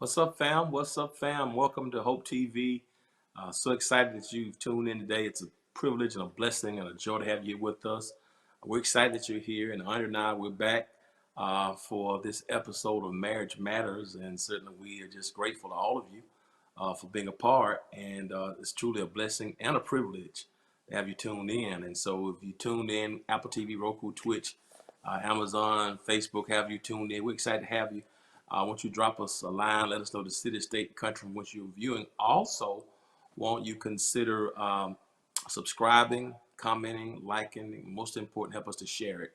What's up, fam? What's up, fam? Welcome to Hope TV. So excited that you've tuned in today. It's a privilege and a blessing and a joy to have you with us. We're excited that you're here, and Andre and I, we're back for this episode of Marriage Matters, and certainly we are just grateful to all of you for being a part, and it's truly a blessing and a privilege to have you tuned in. And so if you tuned in, Apple TV, Roku, Twitch, Amazon, Facebook, have you tuned in. We're excited to have you. Won't you drop us a line, let us know the city, state, country from which you're viewing. Also, won't you consider subscribing, commenting, liking, and most important, help us to share it.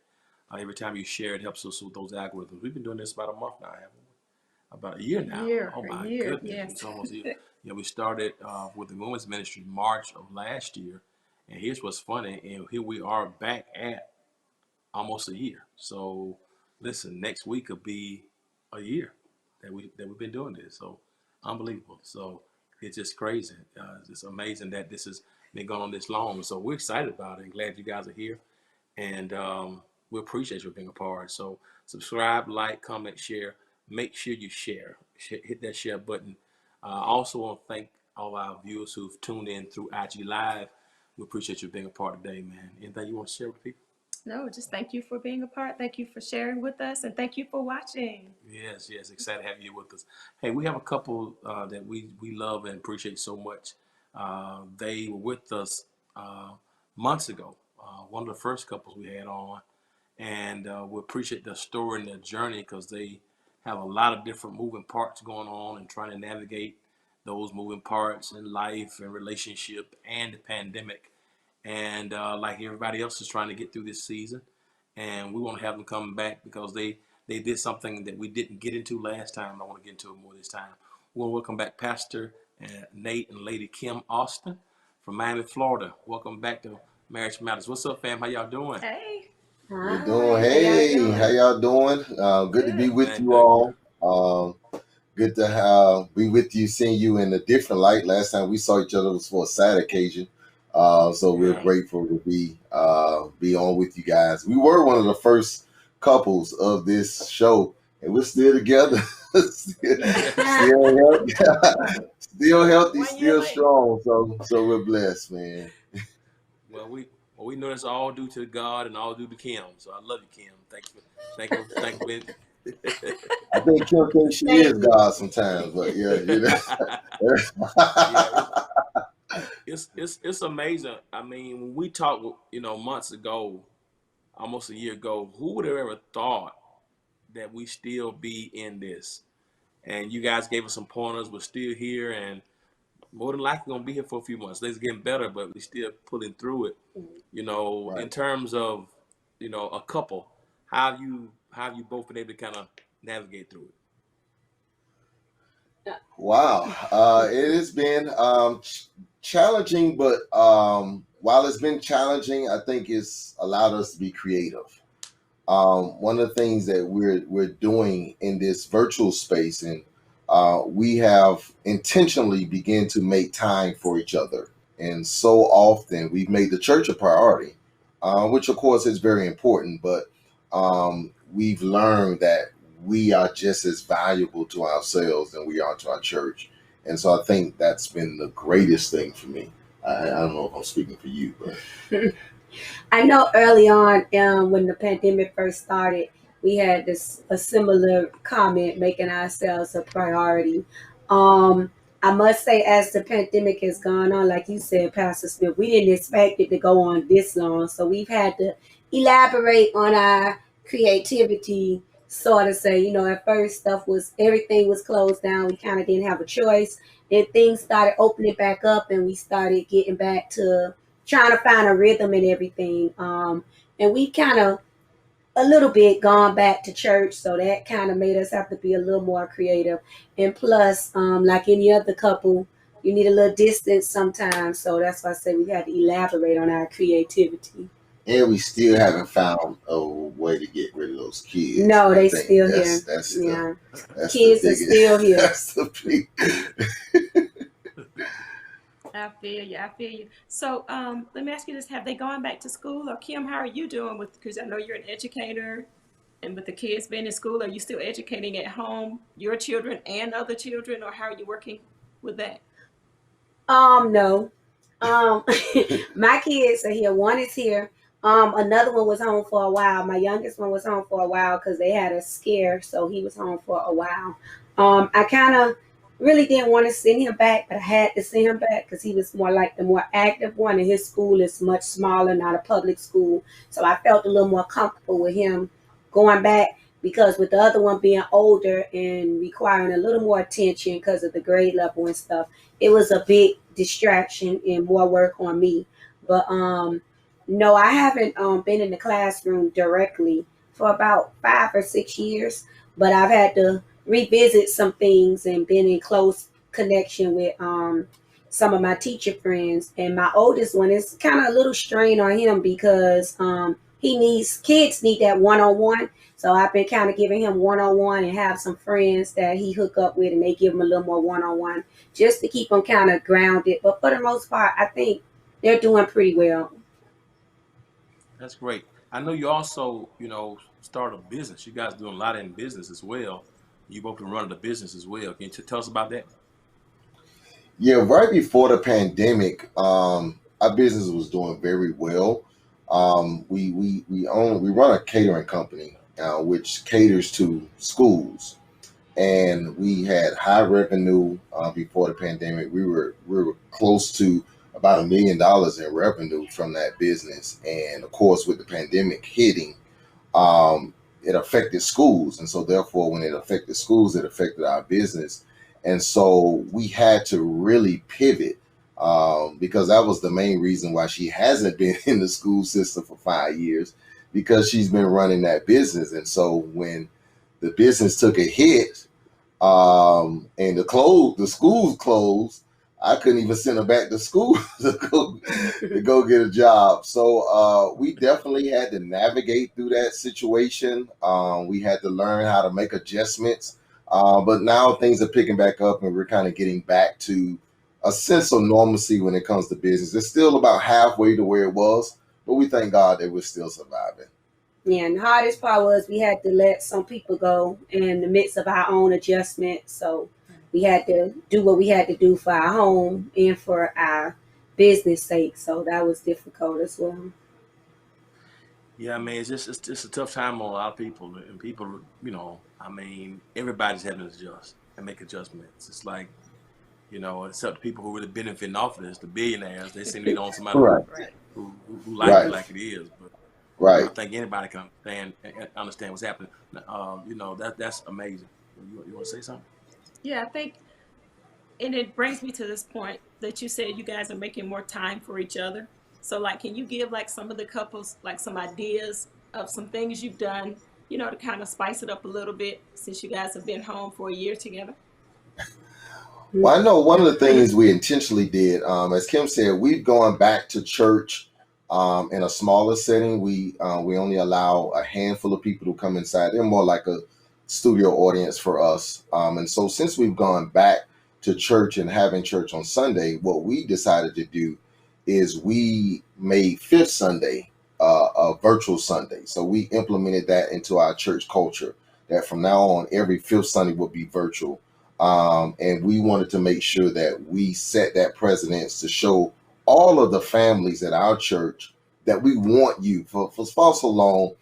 Every time you share it, helps us with those algorithms. We've been doing this about a month now, haven't we? About a year now. Oh A my year, goodness, yes. it's almost a year. We started with the women's ministry March of last year, and here's what's funny, and here we are back at almost a year. So listen, next week will be a year that we've been doing this. So unbelievable. So it's just crazy. It's amazing that this has been going on this long. So we're excited about it and glad you guys are here. And we appreciate you being a part. So subscribe, like, comment, share. Make sure you share. Hit that share button. I also want to thank all our viewers who've tuned in through IG Live. We appreciate you being a part today, man. Anything you want to share with people? No, just thank you for being a part. Thank you for sharing with us, and thank you for watching. Yes, yes, excited to have you with us. Hey, we have a couple that we love and appreciate so much. They were with us months ago. One of the first couples we had on, and we appreciate their story and their journey because they have a lot of different moving parts going on and trying to navigate those moving parts in life and relationship and the pandemic. And like everybody else is trying to get through this season, and we want to have them come back because they did something that we didn't get into last time. I want to get into it more this time. We'll welcome back Pastor Nate and Lady Kim Austin from Miami, Florida. Welcome back to Marriage Matters. What's up, fam? How y'all doing? Hey, We're hi, doing, how y'all hey, how doing? y'all doing? Good to be Good. with Man, you good. all. Good to be with you, seeing you in a different light. Last time we saw each other was for a sad occasion. So we're Yeah. Right. grateful to be on with you guys. We were one of the first couples of this show, and we're still together. Still healthy, still healthy, 1 year still later. strong. So we're blessed, man. Well, we know it's all due to God and all due to Kim. So I love you, Kim. Thank you for being. I think Kim thinks she Thank is you. God sometimes, but yeah, Yeah, it's amazing. I mean, when we talked, months ago, almost a year ago, who would have ever thought that we still be in this? And you guys gave us some pointers. We're still here, and more than likely gonna be here for a few months. Things getting better, but we still pulling through it. In right. terms of, a couple, how have you both been able to kind of navigate through it? Wow. It has been challenging, but while it's been challenging, I think it's allowed us to be creative. One of the things that we're doing in this virtual space, and we have intentionally begun to make time for each other, and so often we've made the church a priority, which of course is very important. But we've learned that we are just as valuable to ourselves than we are to our church, and so I think that's been the greatest thing for me. I don't know if I'm speaking for you, but I know early on, when the pandemic first started, we had this a similar comment making ourselves a priority. I must say, as the pandemic has gone on, like you said, Pastor Smith, we didn't expect it to go on this long, so we've had to elaborate on our creativity. Sort of say, at first everything was closed down. We kind of didn't have a choice. Then things started opening back up, and we started getting back to trying to find a rhythm and everything. And we kind of a little bit gone back to church, so that kind of made us have to be a little more creative. And plus, like any other couple, you need a little distance sometimes. So that's why I say we had to elaborate on our creativity. and we still haven't found a way to get rid of those kids. No, And I they think still here. that's Yeah, that's kids the are biggest. still here. That's the big. I feel you. I feel you. So, let me ask you this: have they gone back to school, or Kim? How are you doing with? Because I know you're an educator. And with the kids being in school, are you still educating at home, your children and other children, or how are you working with that? No. Um, my kids are here. One is here. Another one was home for a while. My youngest one was home for a while because they had a scare, so he was home for a while. I kind of really didn't want to send him back, but I had to send him back because he was more like the more active one, and his school is much smaller, not a public school. So I felt a little more comfortable with him going back because with the other one being older and requiring a little more attention because of the grade level and stuff, it was a big distraction and more work on me. But no, I haven't been in the classroom directly for about 5 or 6 years, but I've had to revisit some things and been in close connection with some of my teacher friends. And my oldest one is kind of a little strain on him because he needs kids need that one on one. So I've been kind of giving him one on one and have some friends that he hook up with and they give him a little more one on one just to keep them kind of grounded. But for the most part, I think they're doing pretty well. That's great. I know you also, start a business. You guys doing a lot in business as well. You both been running the business as well. Can you tell us about that? Yeah, right before the pandemic, our business was doing very well. We run a catering company, which caters to schools, and we had high revenue before the pandemic. We were close to about $1 million in revenue from that business, and of course, with the pandemic hitting, it affected schools, and so therefore, when it affected schools, it affected our business, and so we had to really pivot. Because that was the main reason why she hasn't been in the school system for 5 years, because she's been running that business. And so when the business took a hit, and the schools closed, I couldn't even send her back to school to go get a job. So we definitely had to navigate through that situation. We had to learn how to make adjustments. But now things are picking back up, and we're kind of getting back to a sense of normalcy when it comes to business. It's still about halfway to where it was, but we thank God that we're still surviving. Yeah, and the hardest part was we had to let some people go in the midst of our own adjustment. So we had to do what we had to do for our home and for our business sake. So that was difficult as well. Yeah, I mean, it's just a tough time on a lot of people, and people, everybody's having to adjust and make adjustments. It's like, except the people who really benefiting off of this, the billionaires, they seem to be on somebody Right, Right. who like it right, like it is. But I right. think anybody can understand what's happening. That's amazing. You want to say something? Yeah, I think, and it brings me to this point that you said you guys are making more time for each other. So, like, can you give like some of the couples like some ideas of some things you've done, to kind of spice it up a little bit since you guys have been home for a year together? Well, I know one of the things we intentionally did, as Kim said, we've gone back to church in a smaller setting. We only allow a handful of people to come inside. They're more like a studio audience for us. And so since we've gone back to church and having church on Sunday, what we decided to do is we made Fifth Sunday a virtual Sunday. So we implemented that into our church culture, that from now on, every fifth Sunday will be virtual. And we wanted to make sure that we set that precedence to show all of the families at our church that we want you. For far so long,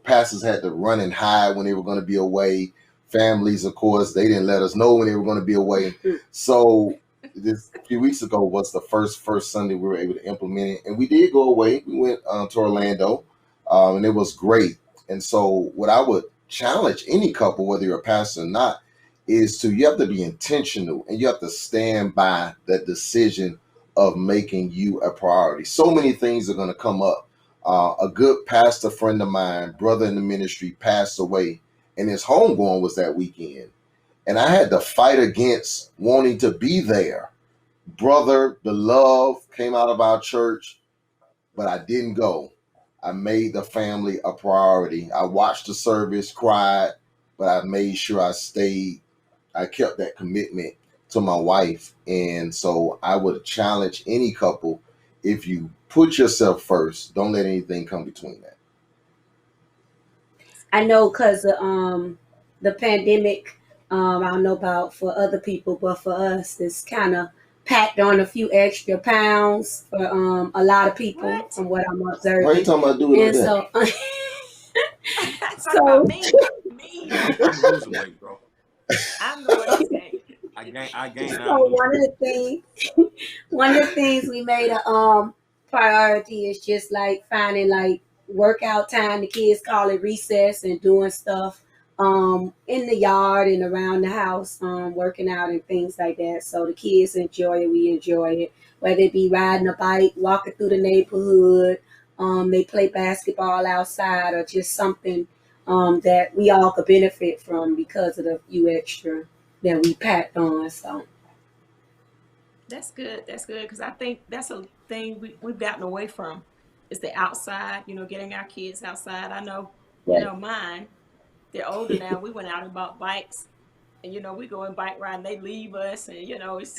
pastors had to run and hide when they were going to be away. Families, of course, they didn't let us know when they were going to be away. So this a few weeks ago was the first Sunday we were able to implement it, and we did go away. We went to Orlando, and it was great. And so, what I would challenge any couple, whether you're a pastor or not, is you have to be intentional, and you have to stand by that decision of making you a priority. So many things are going to come up. A good pastor friend of mine, brother in the ministry, passed away, and his homegoing was that weekend. And I had to fight against wanting to be there. Brother, the love came out of our church, but I didn't go. I made the family a priority. I watched the service, cried, but I made sure I stayed. I kept that commitment to my wife. And so I would challenge any couple, if you put yourself first, don't let anything come between that. I know because the pandemic, I don't know about for other people, but for us, it's kind of packed on a few extra pounds for a lot of people, What? from what I'm Why are you observing. talking about doing like And that? so, Talking about so, me, me. I'm losing weight, bro. I'm the one that's gay. I gain, so I'm losing weight. one of the things we made a priority is just like finding like workout time. The kids call it recess, and doing stuff in the yard and around the house, working out and things like that. So the kids enjoy it, we enjoy it. Whether it be riding a bike, walking through the neighborhood, they play basketball outside, or just something that we all could benefit from because of the few extra that we packed on. So That's good. That's good because I think that's a thing we've gotten away from is the outside, getting our kids outside. I know, right. mine, they're older now. We went out and bought bikes and, we go and bike ride and they leave us and, it's,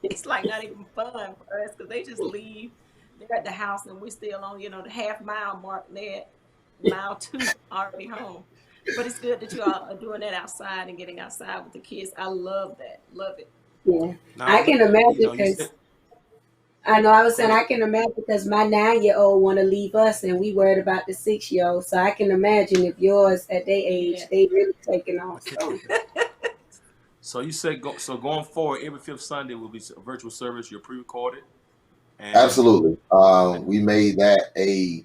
it's like not even fun for us because they just leave. They're at the house and we're still on, the half mile mark and they're at mile 2 already home. But it's good that you all are doing that outside and getting outside with the kids. I love that. Love it. Yeah, Now, I can imagine you said, because I know I was go saying ahead. I can imagine because my 9-year-old want to leave us, and we worried about the 6-year-old. So I can imagine if yours at their age, Yeah. they really taking off. So So you said so going forward, every fifth Sunday will be a virtual service. You're pre-recorded, and Absolutely. We made that a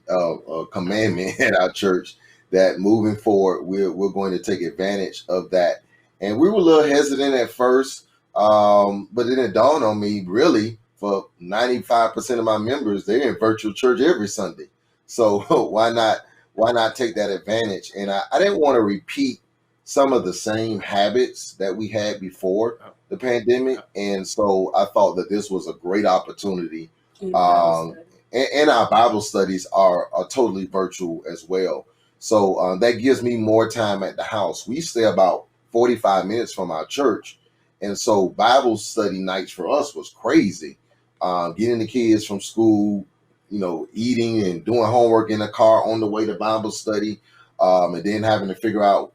commandment at our church that moving forward, we're going to take advantage of that. And we were a little hesitant at first, but then it dawned on me really for 95% of my members, they're in virtual church every Sunday. So why not take that advantage? And I didn't want to repeat some of the same habits that we had before the pandemic. And so I thought that this was a great opportunity, in Bible um, study. and our Bible studies are totally virtual as well. So that gives me more time at the house. We stay about 45 minutes from our church. And so Bible study nights for us was crazy. Getting the kids from school, eating and doing homework in the car on the way to Bible study, and then having to figure out,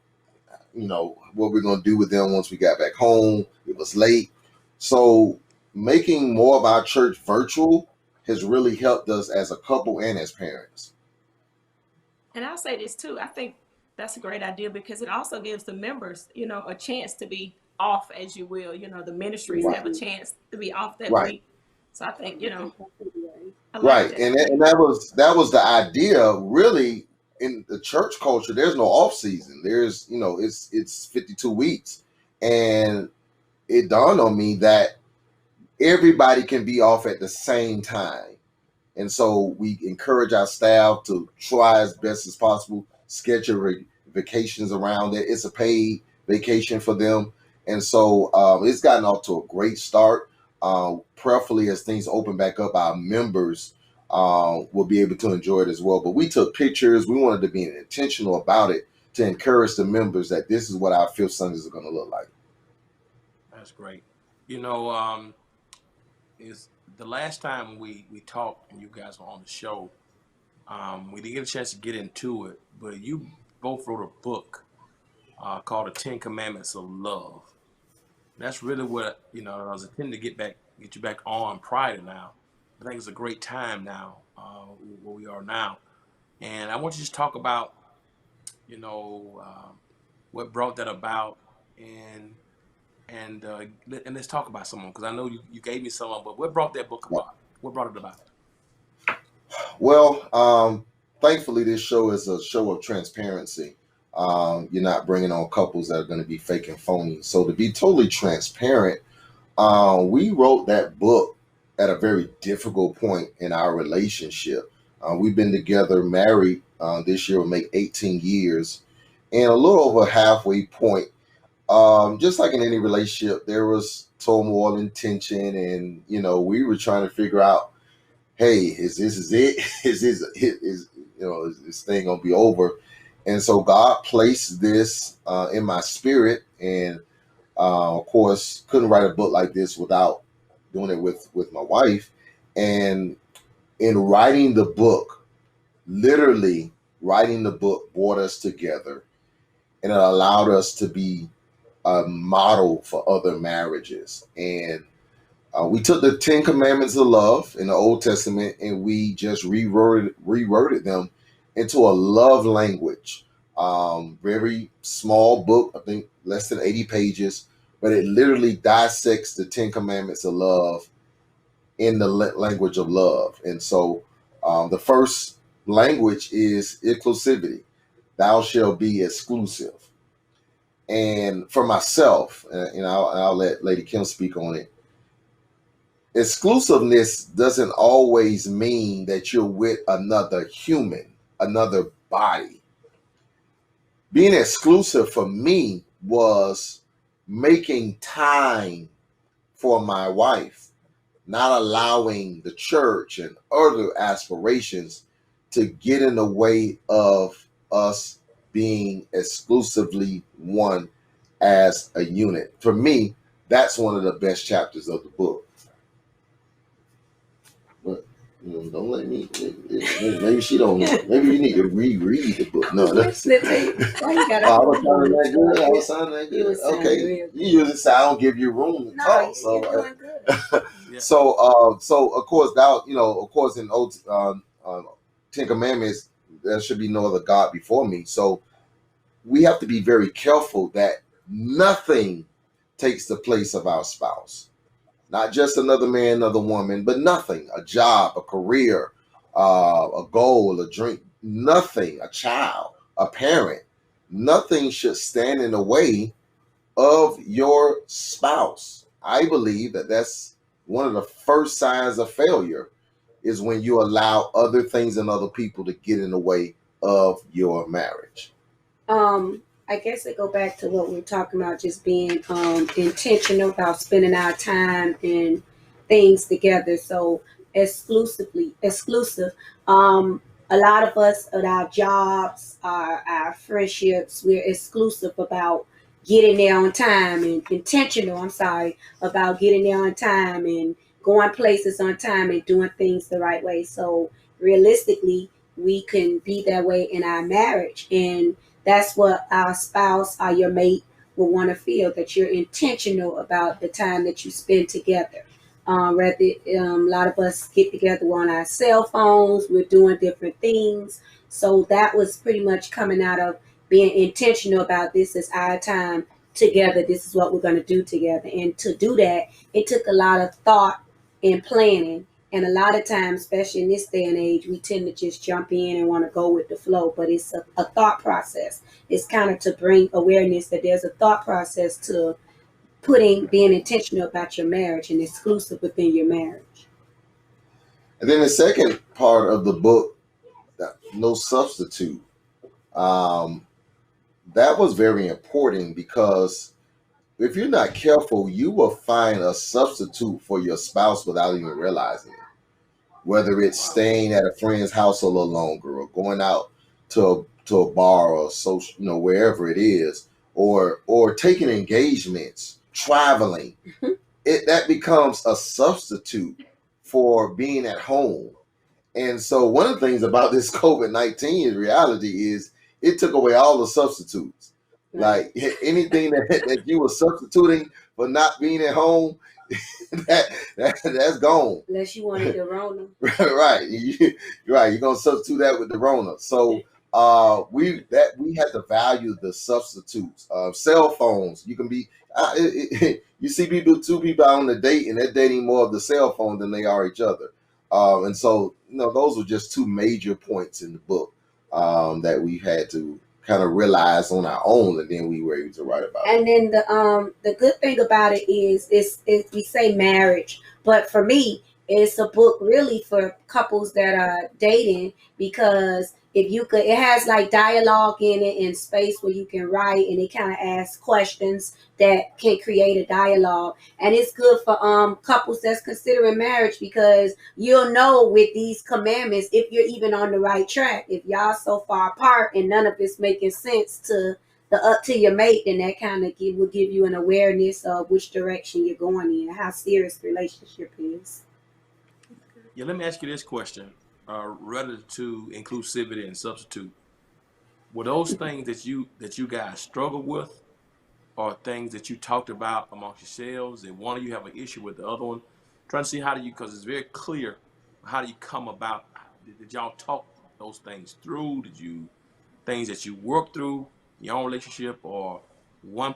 what we're going to do with them once we got back home. It was late. So making more of our church virtual has really helped us as a couple and as parents. And I'll say this too. I think that's a great idea because it also gives the members, a chance to be off, as you will. The ministries Right. have a chance to be off that Right. week. So I think, Right. I like Right. that. And that was the idea really. In the church culture, there's no off season. There's, it's 52 weeks. And it dawned on me that everybody can be off at the same time. And so we encourage our staff to try as best as possible, schedule vacations around it. It's a paid vacation for them. And so it's gotten off to a great start. Prayerfully, as things open back up, our members will be able to enjoy it as well. But we took pictures. We wanted to be intentional about it to encourage the members that this is what our fifth Sundays are going to look like. that's great. You know, is the last time we talked and you guys were on the show, we didn't get a chance to get into it, but you both wrote a book called The 10 Commandments of Love. That's really what, I was intending to get you back on prior to now. I think it's a great time now, where we are now. And I want you to just talk about, you know, what brought that about, and and let's talk about someone because I know you gave me someone, but what brought that book about? What brought it about? Well, thankfully, this show is a show of transparency. You're not bringing on couples that are going to be fake and phony. So, to be totally transparent, we wrote that book at a very difficult point in our relationship. We've been together, married, this year will make 18 years. And a little over halfway point, just like in any relationship, there was turmoil and tension. And, we were trying to figure out, hey, is it? Is this thing gonna be over? And so God placed this in my spirit, and of course, couldn't write a book like this without doing it with my wife. And in writing the book, literally writing the book brought us together. and it allowed us to be a model for other marriages. And we took the Ten Commandments of love in the Old Testament and we just reworded them into a love language. Very small book, I think less than 80 pages, but it literally dissects the Ten Commandments of love in the language of love. And so the first language is inclusivity. Thou shalt be exclusive. And for myself, and I'll let Lady Kim speak on it, exclusiveness doesn't always mean that you're with another human, another body. Being exclusive for me was making time for my wife, not allowing the church and other aspirations to get in the way of us being exclusively one as a unit. For me, that's one of the best chapters of the book. But don't let me. Maybe she don't. Maybe you need to reread the book. No, that's. Why you gotta I was sounding that good. I was sounding that You good. was sounding Okay, real you usually say I don't give you room to No, talk. you're So, doing good. Yeah. so of course, thou, of course, in old Ten Commandments, there should be no other God before me. So we have to be very careful that nothing takes the place of our spouse. Not just another man, another woman, but nothing. A job, a career, a goal, a dream. Nothing. A child, a parent. Nothing should stand in the way of your spouse. I believe that that's one of the first signs of failure is when you allow other things and other people to get in the way of your marriage. I guess it go back to what we're talking about, just being intentional about spending our time and things together. So exclusive. A lot of us at our jobs, our friendships, we're exclusive about getting there on time and intentional. I'm sorry about getting there on time and going places on time and doing things the right way. So realistically, we can be that way in our marriage and that's what our spouse or your mate will want to feel that you're intentional about the time that you spend together. A lot of us get together on our cell phones, we're doing different things. So that was pretty much coming out of being intentional about this is our time together. This is what we're going to do together. And to do that, it took a lot of thought and planning. And a lot of times, especially in this day and age, we tend to just jump in and want to go with the flow. But it's a thought process. It's kind of to bring awareness that there's a thought process to being intentional about your marriage and exclusive within your marriage. And then the second part of the book, no substitute, that was very important because if you're not careful, you will find a substitute for your spouse without even realizing it. Whether it's staying at a friend's house a little longer or going out to a bar or social, wherever it is, or taking engagements, traveling, that becomes a substitute for being at home. And so one of the things about this COVID-19 reality is it took away all the substitutes. Like anything that you were substituting for not being at home, that's gone. Unless you wanted the Rona. Right. You're gonna substitute that with the Rona. So we had to value the substitutes. Cell phones. You can be you see two people out on a date and they're dating more of the cell phone than they are each other. And so those were just two major points in the book that we had to kind of realize on our own, and then we were able to write about it. And then the good thing about it is we say marriage, but for me, it's a book really for couples that are dating because it has like dialogue in it and space where you can write and it kind of asks questions that can create a dialogue. And it's good for couples that's considering marriage because you'll know with these commandments if you're even on the right track. If y'all so far apart and none of it's making sense to your mate, then that kind of will give you an awareness of which direction you're going in, how serious the relationship is. Yeah, let me ask you this question relative to inclusivity and substitute. were those things that you guys struggle with, or things that you talked about amongst yourselves, and one of you have an issue with the other one? Trying to see how do you, because it's very clear, how do you come about? Did y'all talk those things through? Did you things that you work through in your own relationship, or one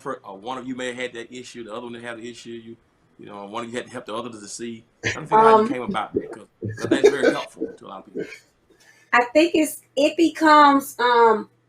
of you may have had that issue, the other one didn't have the issue. You know, one of you had to help the other to see. Trying to figure out how you Um, came about that, because I think it's very helpful to a lot of people. I think it becomes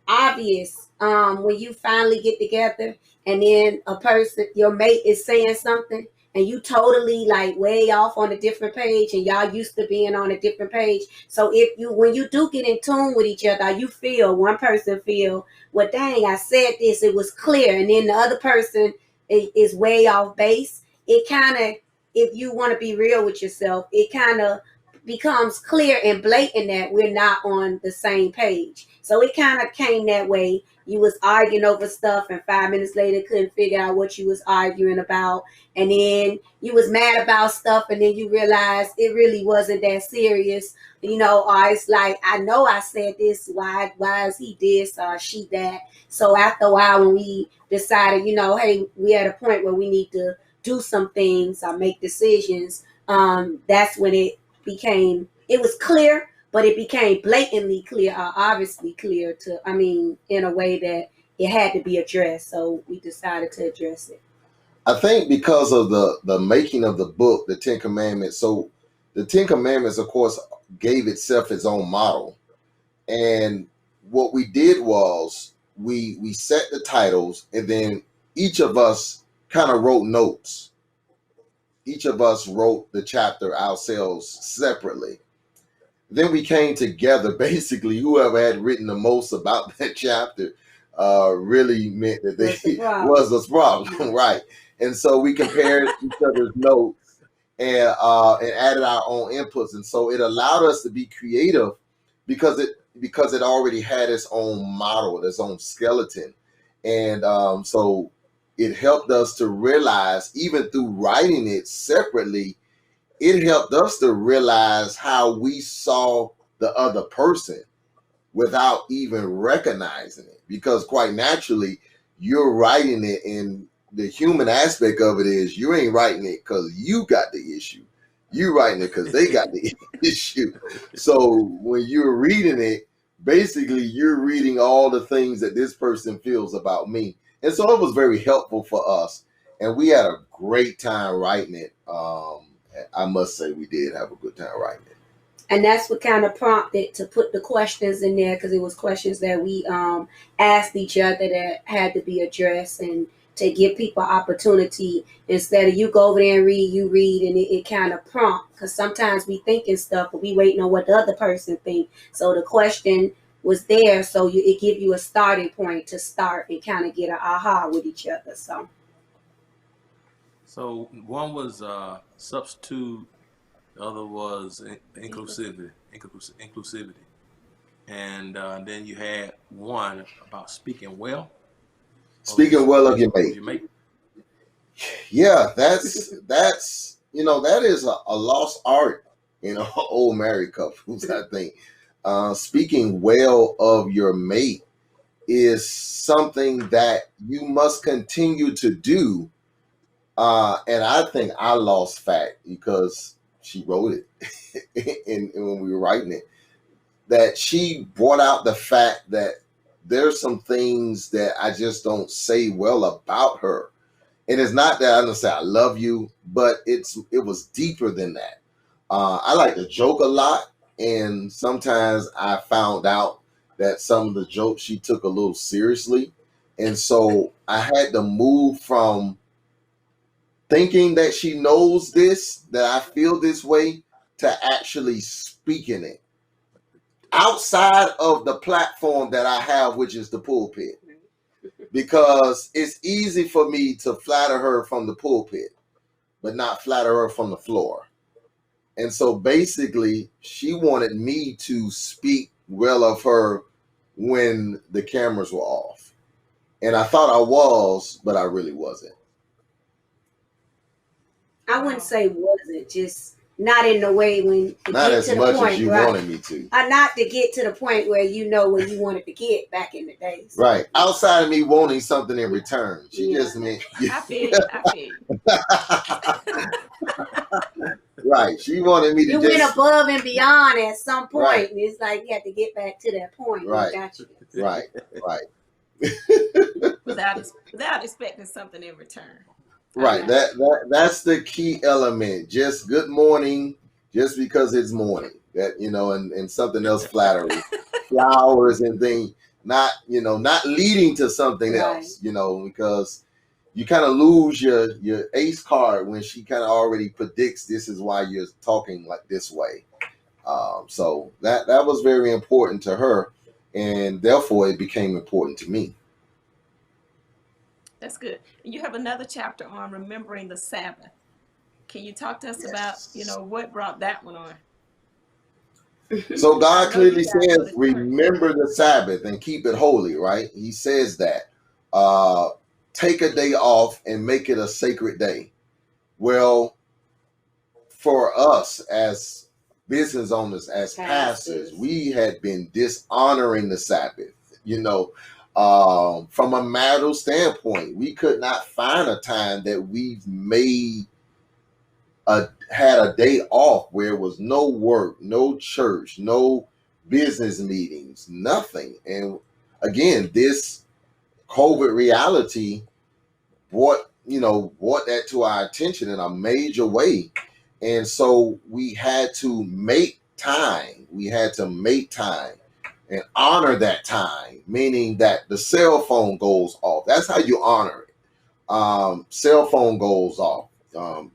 obvious when you finally get together and then a person, your mate, is saying something and you totally like way off on a different page and y'all used to being on a different page. So if you when you do get in tune with each other, you feel one person feel, well dang, I said this, it was clear, and then the other person is way off base. It kind of, if you want to be real with yourself, it kind of becomes clear and blatant that we're not on the same page. So it kind of came that way. You was arguing over stuff, and 5 minutes later couldn't figure out what you was arguing about, and then you was mad about stuff, and then you realized it really wasn't that serious. You know, or it's like, I know I said this. Why is he this or she that? So after a while, when we decided, you know, hey, we at a point where we need to do some things or make decisions. That's when it was clear, but it became blatantly clear, or obviously clear to, I mean, in a way that it had to be addressed. So we decided to address it. I think because of the making of the book, the Ten Commandments. So the Ten Commandments, of course, gave itself its own model. And what we did was we set the titles, and then each of us kind of wrote notes. Each of us wrote the chapter ourselves separately. Then we came together. Basically, whoever had written the most about that chapter really meant that Was the they problem. was the problem, right? And so we compared each other's notes and added our own inputs, and so it allowed us to be creative because it already had its own model, its own skeleton, and so it helped us to realize, even through writing it separately, it helped us to realize how we saw the other person without even recognizing it. Because quite naturally, you're writing it, and the human aspect of it is you ain't writing it because you got the issue. You writing it because they got the issue. So when you're reading it, basically you're reading all the things that this person feels about me. And so it was very helpful for us. And we had a great time writing it. I must say we did have a good time writing it. And that's what kind of prompted to put the questions in there, because it was questions that we asked each other that had to be addressed, and to give people opportunity, instead of you go over there and read, you read, and it kind of prompt, because sometimes we thinking stuff but we waiting on what the other person think. So the question was there, so it give you a starting point to start and kind of get an aha with each other. So one was substitute, the other was inclusivity, and then you had one about speaking well Speaking well of your of mate. your mate. Yeah, that's that is a lost art in old married couples. I think speaking well of your mate is something that you must continue to do. And I think I lost fact because she wrote it, and when we were writing it, that she brought out the fact that there's some things that I just don't say well about her. And it's not that I don't say I love you, but it was deeper than that. I like to joke a lot, and sometimes I found out that some of the jokes she took a little seriously, and so I had to move from thinking that she knows this, that I feel this way, to actually speaking it outside of the platform that I have, which is the pulpit, because it's easy for me to flatter her from the pulpit, but not flatter her from the floor. And so basically, she wanted me to speak well of her when the cameras were off. And I thought I was, but I really wasn't. I wouldn't Wow. say wasn't, just not in the way when it Not get as to the much point, as you right? wanted me to. Not to get to the point where you know where you wanted to get back in the days. Right. Outside of me wanting something in return. She Yeah. just meant I feel you. I feel you. right. She wanted me to You just went above and beyond at some point, Right. and it's like you have to get back to that point. Right. Got you. right. without expecting something in return. Right. That's the key element. Just good morning, just because it's morning. That and something else flattery. Flowers and things, not leading to something Right. else, because you kind of lose your ace card when she kind of already predicts this is why you're talking like this way. So that was very important to her, and therefore it became important to me. That's good. You have another chapter on remembering the Sabbath. Can you talk to us about, what brought that one on? So God I know clearly you guys go to says, church. remember the Sabbath and keep it holy, right? He says that. Take a day off and make it a sacred day. Well, for us as business owners, as pastors, we had been dishonoring the Sabbath. From a marital standpoint, we could not find a time that we've had a day off where it was no work, no church, no business meetings, nothing. And again, this COVID reality brought that to our attention in a major way. And so we had to make time. We had to make time and honor that time, meaning that the cell phone goes off. That's how you honor it. Cell phone goes off.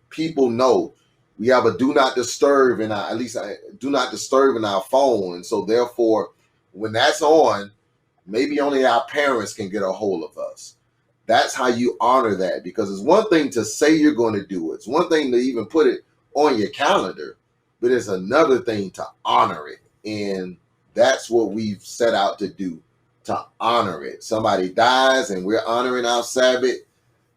People know we have a do not disturb in our, do not disturb in our phone. And so therefore, when that's on, maybe only our parents can get a hold of us. That's how you honor that, because it's one thing to say you're going to do it. It's one thing to even put it on your calendar, but it's another thing to honor it. And that's what we've set out to do, to honor it. Somebody dies and we're honoring our Sabbath.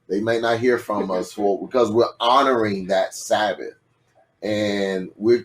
They may not hear from us because we're honoring that Sabbath, and we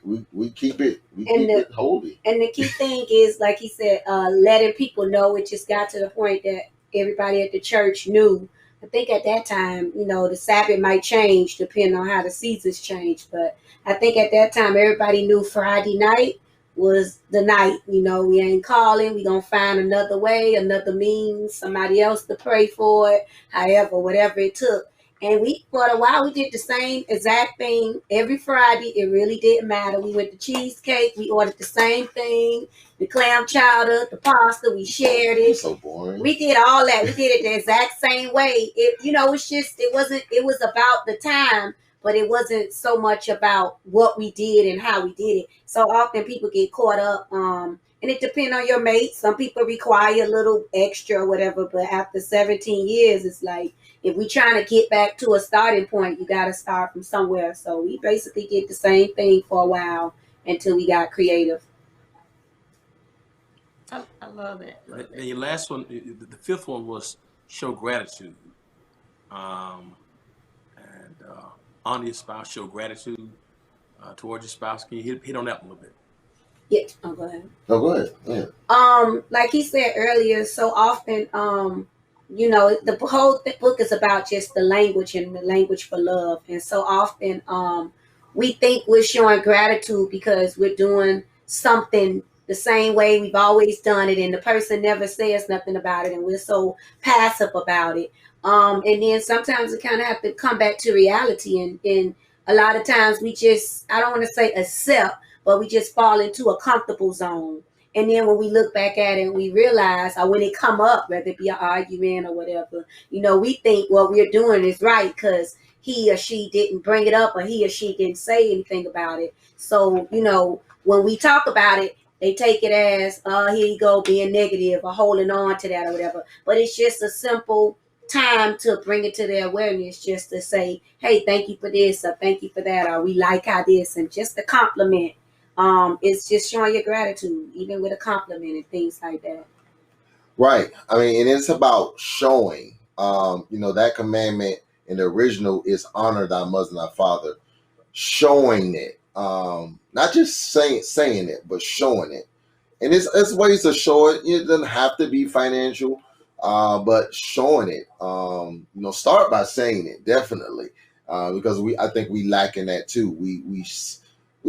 keep it it holy. And the key thing is, like he said, letting people know. It just got to the point that everybody at the church knew. I think at that time, the Sabbath might change depending on how the seasons change. But I think at that time, everybody knew Friday night was the night. We ain't calling. We gonna find another way, another means, somebody else to pray for it. However, whatever it took. And for a while, we did the same exact thing every Friday. It really didn't matter. We went to cheesecake. We ordered the same thing, the clam chowder, the pasta. We shared it. So boring. We did all that. We did it the exact same way. It was about the time, but it wasn't so much about what we did and how we did it. So often people get caught up. And it depends on your mate. Some people require a little extra or whatever, but after 17 years, it's like, if we're trying to get back to a starting point, you got to start from somewhere. So we basically did the same thing for a while until we got creative. I love it. And your last one, the fifth one was show gratitude. And honor your spouse, show gratitude towards your spouse. Can you hit on that one a little bit? Yeah. Oh, go ahead. Oh, go ahead. Yeah. Like he said earlier, so often, the whole book is about just the language and the language for love. And so often we think we're showing gratitude because we're doing something the same way we've always done it, and the person never says nothing about it, and we're so passive about it. And then sometimes we kind of have to come back to reality, and a lot of times we just, I don't want to say accept, but we just fall into a comfortable zone. And then when we look back at it and we realize, or when it come up, whether it be an argument or whatever, we think what we're doing is right because he or she didn't bring it up or he or she didn't say anything about it. So, when we talk about it, they take it as, here you go, being negative or holding on to that or whatever. But it's just a simple time to bring it to their awareness, just to say, hey, thank you for this or thank you for that, or we like how this, and just a compliment. It's just showing your gratitude, even with a compliment and things like that. Right. I mean, and it's about showing. That commandment in the original is honor thy mother and thy father. Showing it. not just saying it, but showing it. And it's ways to show it. It doesn't have to be financial, but showing it. Start by saying it, definitely, because I think we lack in that too. We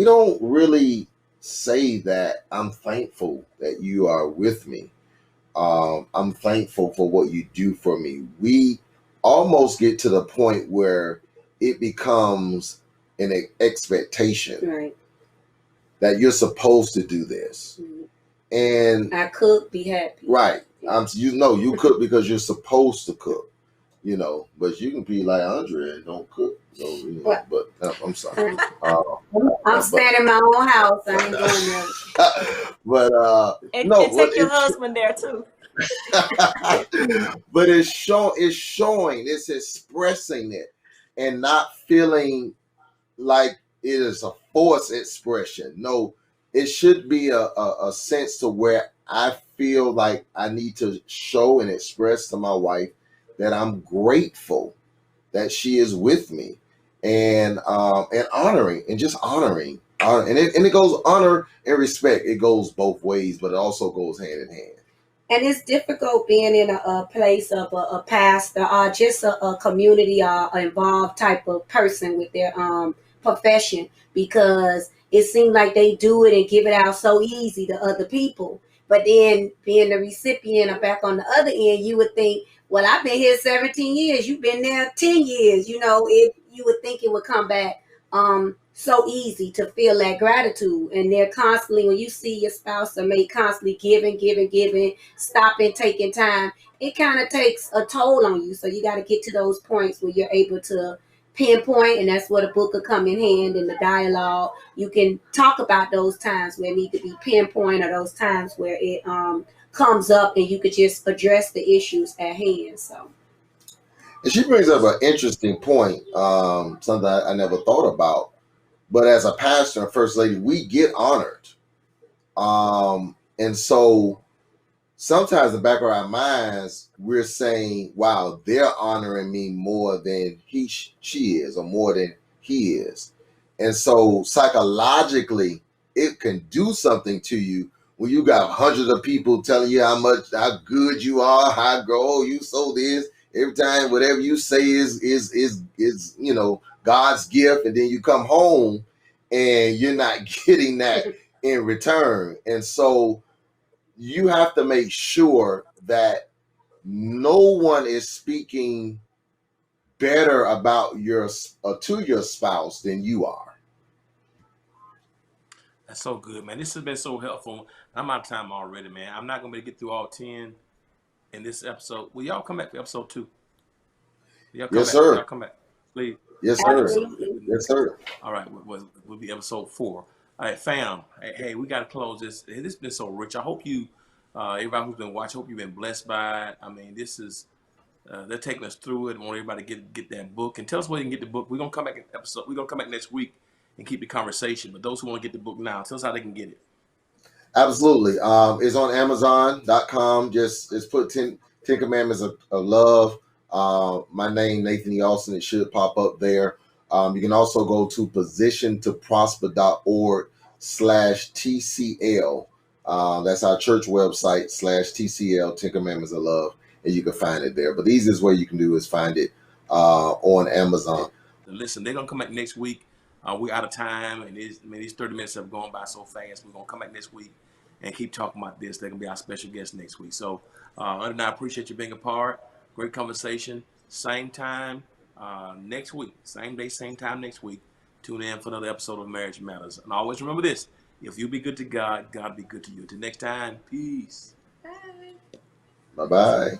don't really say that I'm thankful that you are with me. I'm thankful for what you do for me. We almost get to the point where it becomes an expectation Right. that you're supposed to do this. Mhm. And I cook, be happy. right, you cook because you're supposed to cook, but you can be like Andre and don't cook, What? but I'm sorry. I'm staying in my own house. I ain't going there. But And, no, and take your husband there too. but it's showing, it's expressing it, and not feeling like it is a forced expression. No, it should be a sense to where I feel like I need to show and express to my wife that I'm grateful that she is with me, and honoring, and just honoring, and it goes honor and respect. It goes both ways, but it also goes hand in hand. And it's difficult being in a place of a pastor or just a community or involved type of person with their profession, because it seems like they do it and give it out so easy to other people. But then being the recipient or back on the other end, you would think, well, I've been here 17 years. You've been there 10 years. You would think it would come back so easy to feel that gratitude. And they're constantly, when you see your spouse or mate constantly giving, stopping, taking time, it kind of takes a toll on you. So you got to get to those points where you're able to pinpoint, and that's where the book will come in hand, in the dialogue. You can talk about those times where it need to be pinpoint, or those times where it comes up, and you could just address the issues at hand. So, and she brings up an interesting point, something I never thought about. But as a pastor and first lady, we get honored, and so sometimes in the back of our minds, we're saying, wow, they're honoring me more than she is, or more than he is. And so psychologically, it can do something to you when you got hundreds of people telling you how good you are, how grow, you so this. Every time, whatever you say is God's gift, and then you come home and you're not getting that in return. And so you have to make sure that no one is speaking better about to your spouse than you are. That's so good, man. This has been so helpful. I'm out of time already, man. I'm not gonna be able to get through all 10 in this episode. Will y'all come back for episode 2? Y'all come Yes, back. sir. Y'all come back, please. Yes, sir. absolutely. Yes, sir. All right, we'll be episode 4. All right, fam. Hey, we got to close this. This has been so rich. I hope you, everybody who's been watching, hope you've been blessed by it. I mean, this is, they're taking us through it. I want everybody to get that book, and tell us where you can get the book. We're gonna come back we're gonna come back next week and keep the conversation. But those who want to get the book now, tell us how they can get it. Absolutely. It's on Amazon.com. Just put 10 Commandments of Love. My name, Nathan E. Austin. It should pop up there. You can also go to positiontoprosper.org/TCL. That's our church website /TCL, 10 Commandments of Love, and you can find it there. But the easiest way you can do is find it on Amazon. Listen, they're gonna come back next week. We're out of time, and these 30 minutes have gone by so fast. We're gonna come back next week and keep talking about this. They're gonna be our special guest next week. So, and I appreciate you being a part. Great conversation. Same time next week. Same day, same time next week. Tune in for another episode of Marriage Matters. And always remember this: if you be good to God, God be good to you. Until next time, peace. Bye. Bye-bye.